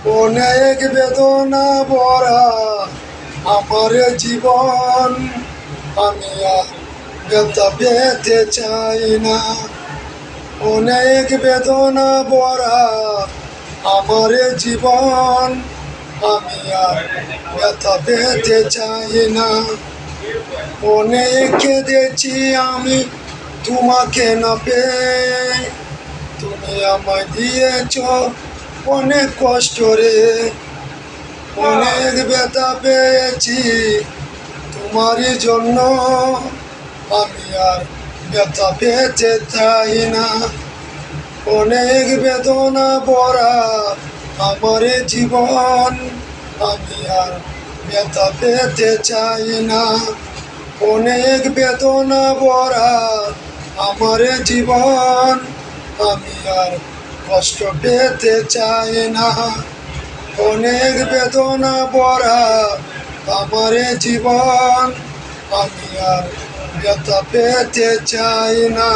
অনেক বেদনা ভরা আমার জীবন, আমি আর ব্যথা পেতে চাই না। অনেক বেদনা ভরা আমার জীবন, আমি আর ব্যথা পেতে চাই না। অনেক কেঁদেছি আমি তোমাকে না পেয়ে, তুমি আমায় দিয়েছ অনেক কষ্ট রে। অনেক ব্যথা পেয়েছি তোমারই জন্য, আমি আর ব্যথা পেতে চাই না। অনেক বেদনা ভরা আমার জীবন, আমি আর ব্যথা পেতে চাই না। অনেক বেদনা ভরা আমার জীবন, আমি আর কষ্ট পেতে চাই না। অনেক বেদনা ভরা আমার জীবন, আমি আর ব্যথা পেতে চাই না।